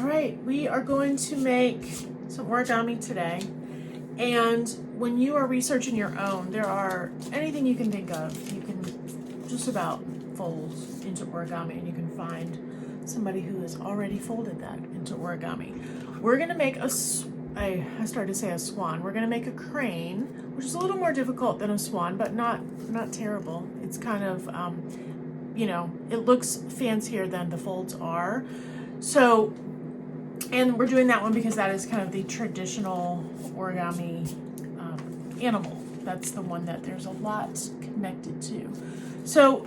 All right, we are going to make some origami today. And when you are researching your own, there are anything you can think of, you can just about fold into origami, and you can find somebody who has already folded that into origami. We're gonna make I started to say a swan. We're gonna make a crane, which is a little more difficult than a swan, but not terrible. It's kind of, you know, it looks fancier than the folds are. So, and we're doing that one because that is kind of the traditional origami animal. That's the one that there's a lot connected to. So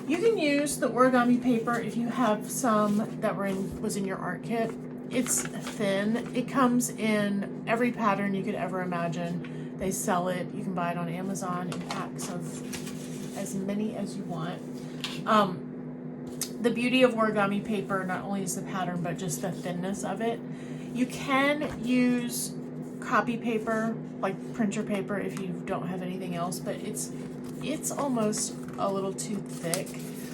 you can use the origami paper if you have some that was in your art kit. It's thin. It comes in every pattern you could ever imagine. They sell it. You can buy it on Amazon in packs of as many as you want. The beauty of origami paper not only is the pattern, but just the thinness of it. You can use copy paper, like printer paper, if you don't have anything else, but it's almost a little too thick.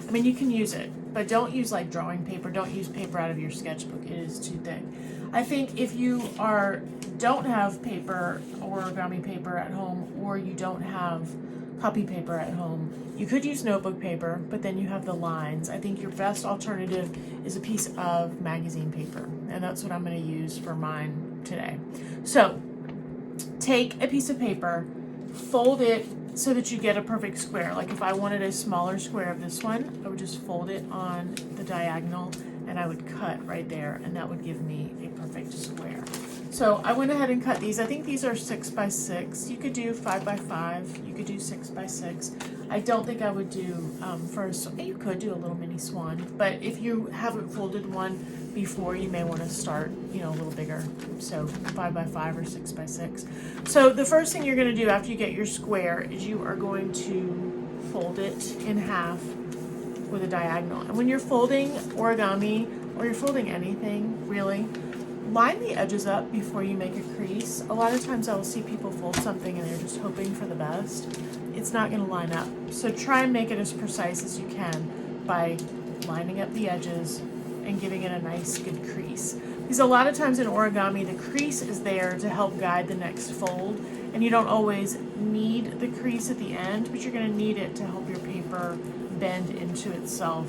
I mean, you can use it, but don't use like drawing paper. Don't use paper out of your sketchbook. It is too thick. I think if you don't have paper, origami paper at home, or you don't have copy paper at home, you could use notebook paper, but then you have the lines. I think your best alternative is a piece of magazine paper, and that's what I'm going to use for mine today. So take a piece of paper, fold it so that you get a perfect square. Like if I wanted a smaller square of this one, I would just fold it on the diagonal and I would cut right there, and that would give me a perfect square. So I went ahead and cut these. I think these are 6 by 6. You could do 5 by 5. You could do 6 by 6. I don't think I would do you could do a little mini swan, but if you haven't folded one before, you may want to start, you know, a little bigger. So 5 by 5 or 6 by 6. So the first thing you're going to do after you get your square is you are going to fold it in half with a diagonal. And when you're folding origami, or you're folding anything really, line the edges up before you make a crease. A lot of times I will see people fold something and they're just hoping for the best. It's not going to line up. So try and make it as precise as you can by lining up the edges and giving it a nice good crease. Because a lot of times in origami, the crease is there to help guide the next fold, and you don't always need the crease at the end, but you're going to need it to help your paper bend into itself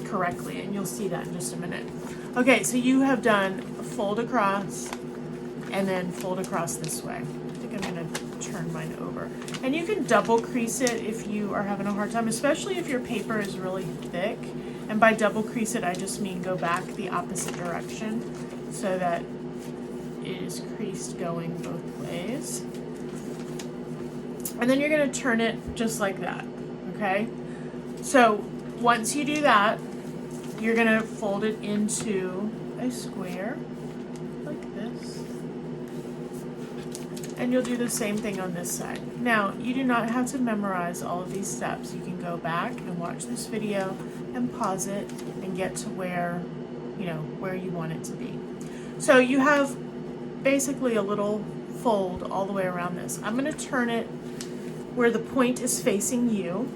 correctly, and you'll see that in just a minute. Okay, so you have done fold across and then fold across this way. I think I'm going to turn mine over. And you can double crease it if you are having a hard time, especially if your paper is really thick. And by double crease it, I just mean go back the opposite direction so that it is creased going both ways. And then you're going to turn it just like that, okay? So once you do that, you're going to fold it into a square like this. And you'll do the same thing on this side. Now, you do not have to memorize all of these steps. You can go back and watch this video and pause it and get to where you want it to be. So you have basically a little fold all the way around this. I'm going to turn it where the point is facing you.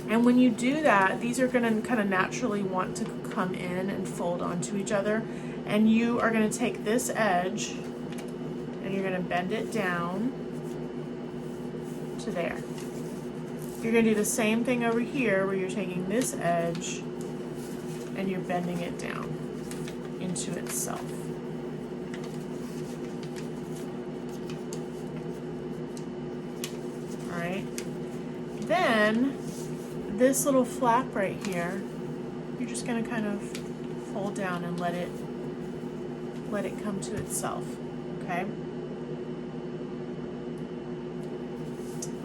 And when you do that, these are going to kind of naturally want to come in and fold onto each other. And you are going to take this edge and you're going to bend it down to there. You're going to do the same thing over here where you're taking this edge and you're bending it down into itself. All right. Then this little flap right here, you're just going to kind of fold down and let it come to itself, okay?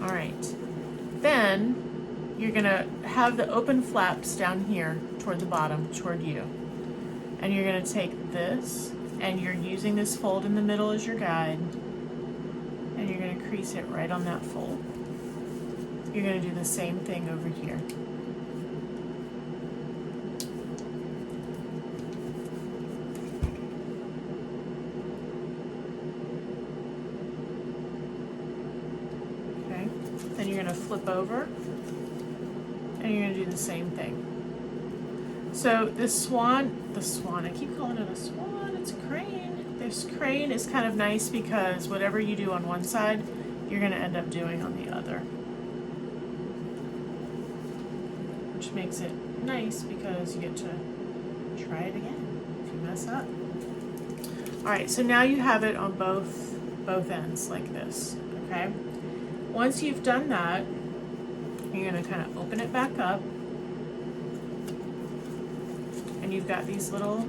All right. Then you're going to have the open flaps down here toward the bottom, toward you. And you're going to take this, and you're using this fold in the middle as your guide, and you're going to crease it right on that fold. You're going to do the same thing over here. Okay, then you're going to flip over and you're going to do the same thing. So this swan, I keep calling it a swan, it's a crane. This crane is kind of nice because whatever you do on one side, you're gonna end up doing on the other. Which makes it nice because you get to try it again if you mess up. All right, so now you have it on both ends like this, okay? Once you've done that, you're gonna kind of open it back up, and you've got these little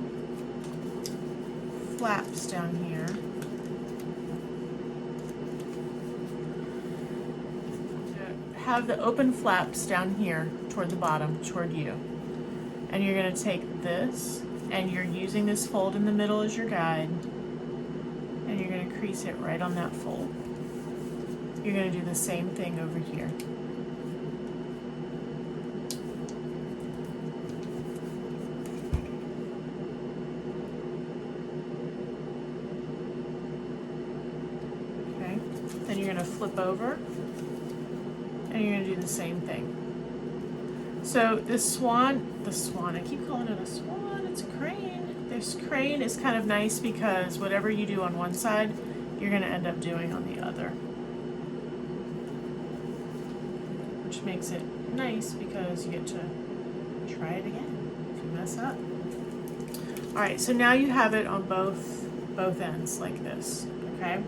flaps down here. Have the open flaps down here toward the bottom, toward you. And you're gonna take this, and you're using this fold in the middle as your guide, and you're gonna crease it right on that fold. You're gonna do the same thing over here. Okay, then you're gonna flip over, and you're gonna do the same thing. So this swan, I keep calling it a swan, it's a crane. This crane is kind of nice because whatever you do on one side, you're gonna end up doing on the other. Which makes it nice because you get to try it again if you mess up. All right, so now you have it on both ends like this, okay?